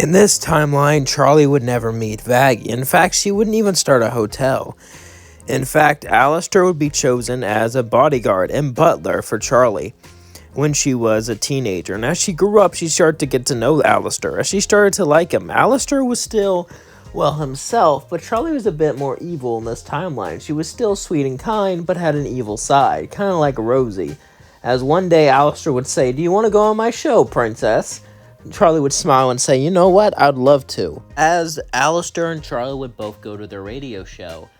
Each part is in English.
In this timeline, Charlie would never meet Vaggie. In fact, she wouldn't even start a hotel. In fact, Alastor would be chosen as a bodyguard and butler for Charlie when she was a teenager. And as she grew up, she started to get to know Alastor. As she started to like him, Alastor was still, well, himself, but Charlie was a bit more evil in this timeline. She was still sweet and kind, but had an evil side, kind of like Rosie. As one day, Alastor would say, "Do you want to go on my show, princess?" Charlie would smile and say, "You know what? I'd love to." As Alastor and Charlie would both go to their radio show.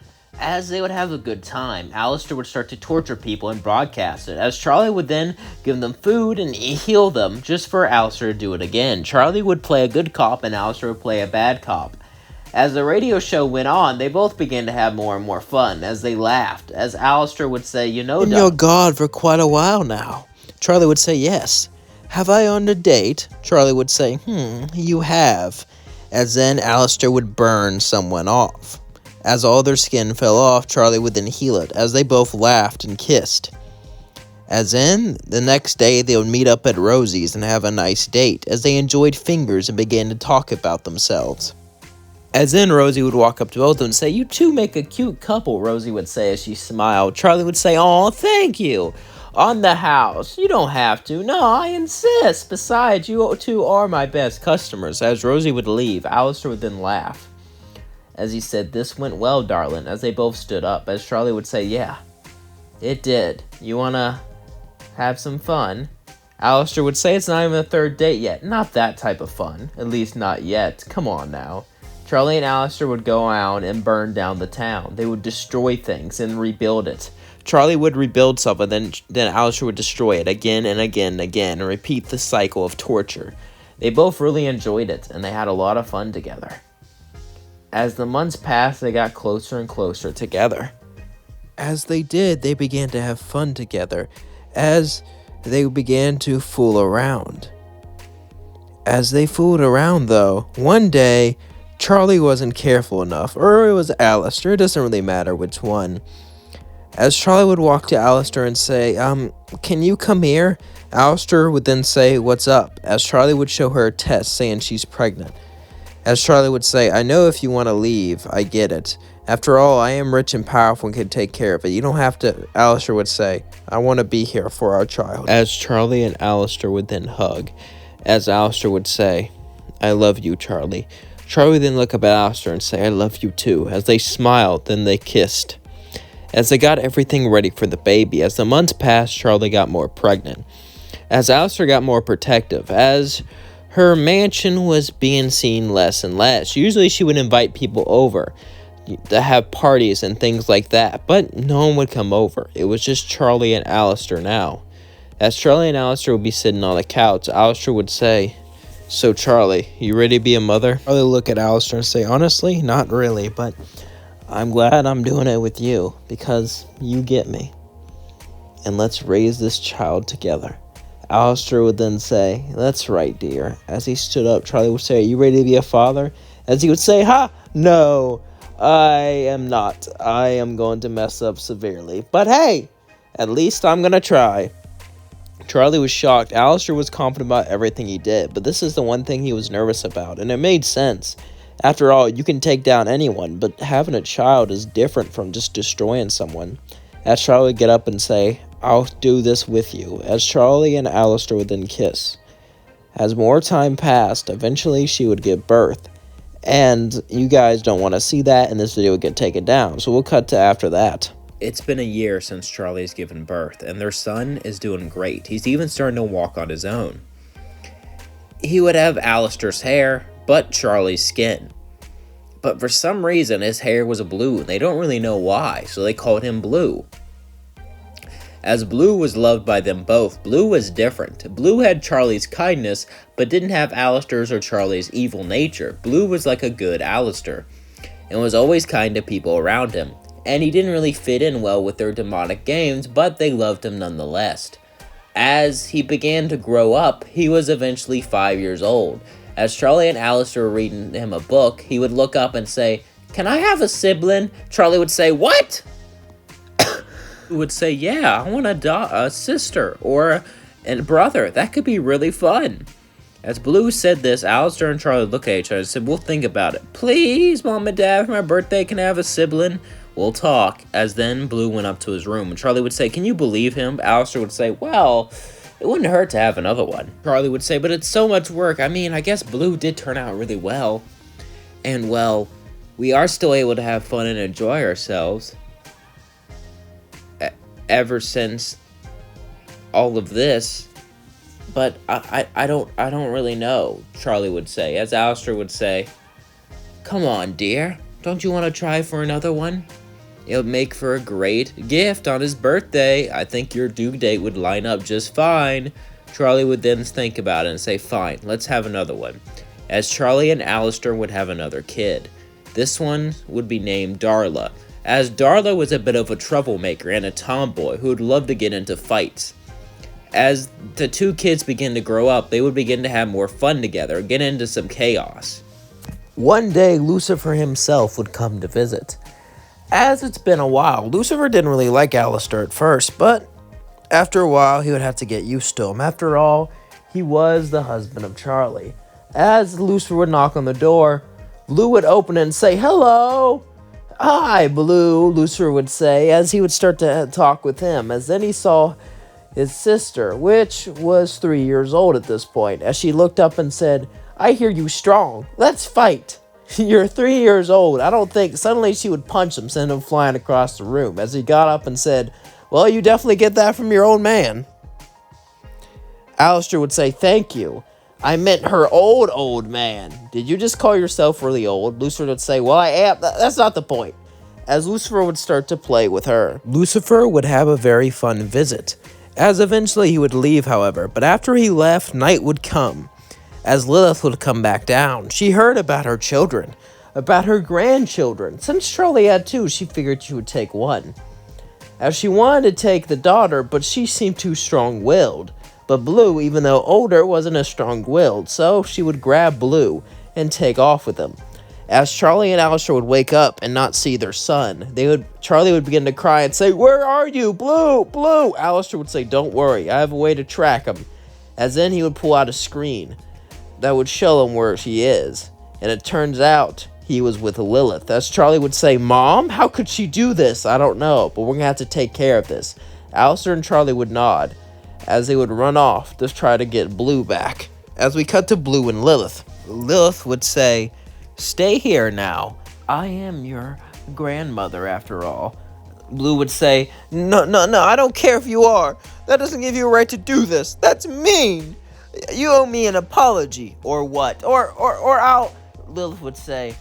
As they would have a good time, Alastor would start to torture people and broadcast it, as Charlie would then give them food and heal them just for Alastor to do it again. Charlie would play a good cop and Alastor would play a bad cop. As the radio show went on, they both began to have more and more fun as they laughed, as Alastor would say, "You know, Been your god for quite a while now." Charlie would say, "Yes." "Have I on a date?" Charlie would say, "You have." As then Alastor would burn someone off. As all their skin fell off, Charlie would then heal it, as they both laughed and kissed. As then, the next day, they would meet up at Rosie's and have a nice date, as they enjoyed fingers and began to talk about themselves. As then, Rosie would walk up to both of them and say, "You two make a cute couple," Rosie would say as she smiled. Charlie would say, "Aw, thank you. On the house. You don't have to. No, I insist. Besides, you two are my best customers." As Rosie would leave, Alastor would then laugh. As he said, "This went well, darling," as they both stood up. As Charlie would say, "Yeah, it did. You wanna have some fun?" Alastor would say, "It's not even the third date yet." "Not that type of fun. At least not yet. Come on now." Charlie and Alastor would go out and burn down the town. They would destroy things and rebuild it. Charlie would rebuild something, then Alastor would destroy it again and again and again, and repeat the cycle of torture. They both really enjoyed it, and they had a lot of fun together. As the months passed, they got closer and closer together. As they did, they began to have fun together, as they began to fool around. As they fooled around, though, one day, Charlie wasn't careful enough, or it was Alastor, it doesn't really matter which one. As Charlie would walk to Alastor and say, "Can you come here?" Alastor would then say, "What's up?" As Charlie would show her a test saying she's pregnant. As Charlie would say, "I know if you want to leave, I get it. After all, I am rich and powerful and can take care of it. You don't have to." Alastor would say, "I want to be here for our child." As Charlie and Alastor would then hug. As Alastor would say, "I love you, Charlie." Charlie would then look up at Alastor and say, "I love you too." As they smiled, then they kissed. As they got everything ready for the baby, as the months passed, Charlie got more pregnant. As Alastor got more protective, as her mansion was being seen less and less. Usually she would invite people over to have parties and things like that, but no one would come over. It was just Charlie and Alastor now. As Charlie and Alastor would be sitting on the couch, Alastor would say, "So Charlie, you ready to be a mother?" Charlie would look at Alastor and say, "Honestly, not really, but I'm glad I'm doing it with you because you get me. And let's raise this child together." Alastor would then say, "That's right, dear." As he stood up, Charlie would say, "Are you ready to be a father?" As he would say, "Ha! No, I am not. I am going to mess up severely. But hey, at least I'm going to try." Charlie was shocked. Alastor was confident about everything he did, but this is the one thing he was nervous about, and it made sense. After all, you can take down anyone, but having a child is different from just destroying someone. As Charlie would get up and say, "I'll do this with you," as Charlie and Alastor would then kiss. As more time passed, eventually she would give birth. And you guys don't want to see that, and this video would get taken down, so we'll cut to after that. It's been a year since Charlie's given birth, and their son is doing great. He's even starting to walk on his own. He would have Alastor's hair, but Charlie's skin. But for some reason, his hair was blue, and they don't really know why, so they called him Blue. As Blue was loved by them both, Blue was different. Blue had Charlie's kindness, but didn't have Alastor's or Charlie's evil nature. Blue was like a good Alastor, and was always kind to people around him. And he didn't really fit in well with their demonic games, but they loved him nonetheless. As he began to grow up, he was eventually 5 years old. As Charlie and Alastor were reading him a book, he would look up and say, "Can I have a sibling?" Charlie would say, "What?" He would say, "Yeah, I want a sister or a brother. That could be really fun." As Blue said this, Alastor and Charlie looked at each other and said, "We'll think about it. Please, Mom and Dad, for my birthday, can I have a sibling? We'll talk." As then Blue went up to his room, and Charlie would say, "Can you believe him?" Alastor would say, "Well, it wouldn't hurt to have another one." Charlie would say, "But it's so much work. I mean, I guess Blue did turn out really well. And, well, we are still able to have fun and enjoy ourselves. Ever since all of this. But I don't really know," Charlie would say. As Alastor would say, "Come on, dear. Don't you want to try for another one? It'll make for a great gift on his birthday. I think your due date would line up just fine." Charlie would then think about it and say, "Fine, let's have another one." As Charlie and Alastor would have another kid. This one would be named Darla, as Darla was a bit of a troublemaker and a tomboy who would love to get into fights. As the two kids begin to grow up, they would begin to have more fun together and get into some chaos. One day, Lucifer himself would come to visit. As it's been a while, Lucifer didn't really like Alastor at first, but after a while, he would have to get used to him. After all, he was the husband of Charlie. As Lucifer would knock on the door, Blue would open it and say, "Hello." "Hi, Blue," Lucifer would say, as he would start to talk with him. As then he saw his sister, which was 3 years old at this point, as she looked up and said, "I hear you strong. Let's fight." "You're 3 years old. I don't think." Suddenly she would punch him, send him flying across the room, as he got up and said, "Well, you definitely get that from your old man." Alastor would say, "Thank you. I meant her old man. Did you just call yourself really old?" Lucifer would say, "Well, I am. That's not the point." As Lucifer would start to play with her, Lucifer would have a very fun visit. As eventually he would leave, however, but after he left, night would come. As Lilith would come back down, she heard about her children, about her grandchildren. Since Charlie had two, she figured she would take one. As she wanted to take the daughter, but she seemed too strong-willed. But Blue, even though older, wasn't as strong-willed, so she would grab Blue and take off with him. As Charlie and Alastor would wake up and not see their son, Charlie would begin to cry and say, "Where are you? Blue, Blue!" Alastor would say, "Don't worry, I have a way to track him." As then he would pull out a screen that would show him where she is. And it turns out he was with Lilith. As Charlie would say, "Mom, how could she do this? I don't know, but we're going to have to take care of this." Alastor and Charlie would nod as they would run off to try to get Blue back. As we cut to Blue and Lilith, Lilith would say, "Stay here now. I am your grandmother after all." Blue would say, No, I don't care if you are. That doesn't give you a right to do this. That's mean. You owe me an apology." "Or what? Or I'll..." Lilith would say,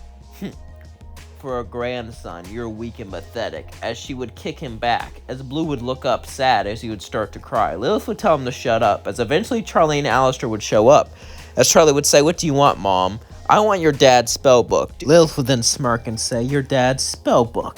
"For a grandson, you're weak and pathetic," as she would kick him back, as Blue would look up sad as he would start to cry. Lilith would tell him to shut up, as eventually Charlie and Alastor would show up, as Charlie would say, "What do you want, Mom?" "I want your dad's spell book." Lilith would then smirk and say, "Your dad's spell book?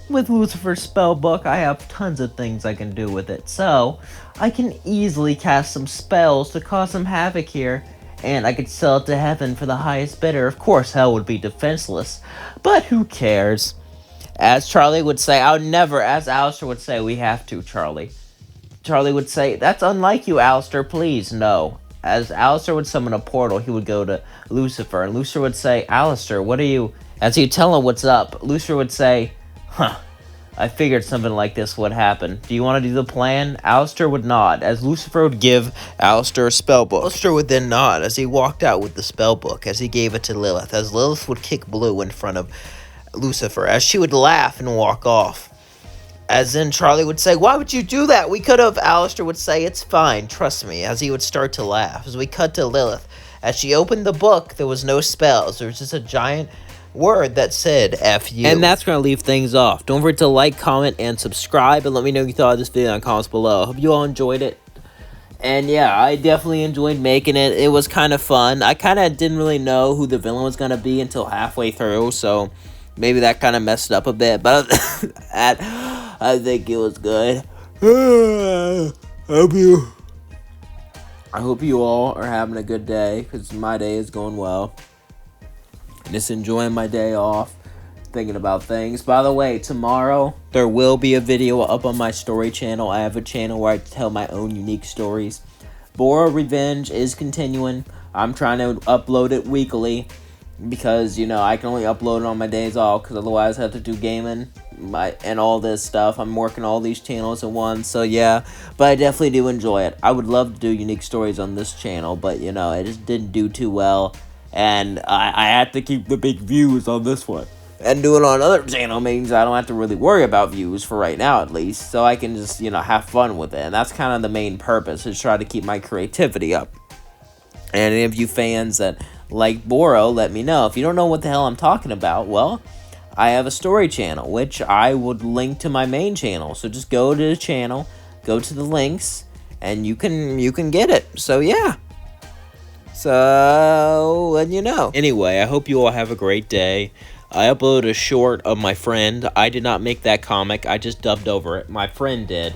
With Lucifer's spell book, I have tons of things I can do with it, so I can easily cast some spells to cause some havoc here, and I could sell it to heaven for the highest bidder. Of course, hell would be defenseless, but who cares?" As Charlie would say, "I would never," as Alastor would say, "We have to, Charlie." Charlie would say, "That's unlike you, Alastor, please, no." As Alastor would summon a portal, he would go to Lucifer, and Lucifer would say, "Alastor, what are you..." As he'd tell him what's up, Lucifer would say, "I figured something like this would happen. Do you want to do the plan?" Alastor would nod, as Lucifer would give Alastor a spellbook. Alastor would then nod as he walked out with the spellbook, as he gave it to Lilith, as Lilith would kick Blue in front of Lucifer, as she would laugh and walk off. As then Charlie would say, "Why would you do that? We could have..." Alastor would say, "It's fine, trust me," as he would start to laugh. As we cut to Lilith, as she opened the book, there was no spells. There was just a giant word that said F you. And that's going to leave things off. Don't forget to like, comment, and subscribe, and let me know what you thought of this video in the comments below. Hope you all enjoyed it. And yeah, I definitely enjoyed making it. It was kind of fun. I kind of didn't really know who the villain was going to be until halfway through, so maybe that kind of messed up a bit, but I think it was good. I hope you all are having a good day, because my day is going well. Just enjoying my day off, thinking about things. By the way, tomorrow there will be a video up on my story channel. I have a channel where I tell my own unique stories. Bora Revenge is continuing. I'm trying to upload it weekly because, I can only upload it on my days off because otherwise I have to do gaming and all this stuff. I'm working all these channels at once, so yeah. But I definitely do enjoy it. I would love to do unique stories on this channel, but, it just didn't do too well. And I had to keep the big views on this one. And doing it on another channel means I don't have to really worry about views for right now, at least. So I can just, have fun with it. And that's kind of the main purpose, is try to keep my creativity up. And any of you fans that like Boro, let me know. If you don't know what the hell I'm talking about, well, I have a story channel, which I would link to my main channel. So just go to the channel, go to the links, and you can get it. So yeah. So, and Anyway, I hope you all have a great day. I uploaded a short of my friend. I did not make that comic. I just dubbed over it. My friend did.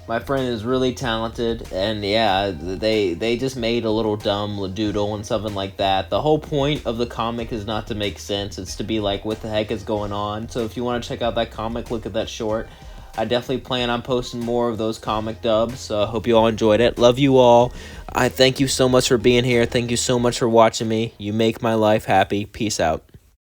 My friend is really talented, and yeah, they just made a little dumb doodle and something like that. The whole point of the comic is not to make sense. It's to be like, what the heck is going on? So if you want to check out that comic, look at that short. I definitely plan on posting more of those comic dubs, so I hope you all enjoyed it. Love you all. I thank you so much for being here. Thank you so much for watching me. You make my life happy. Peace out.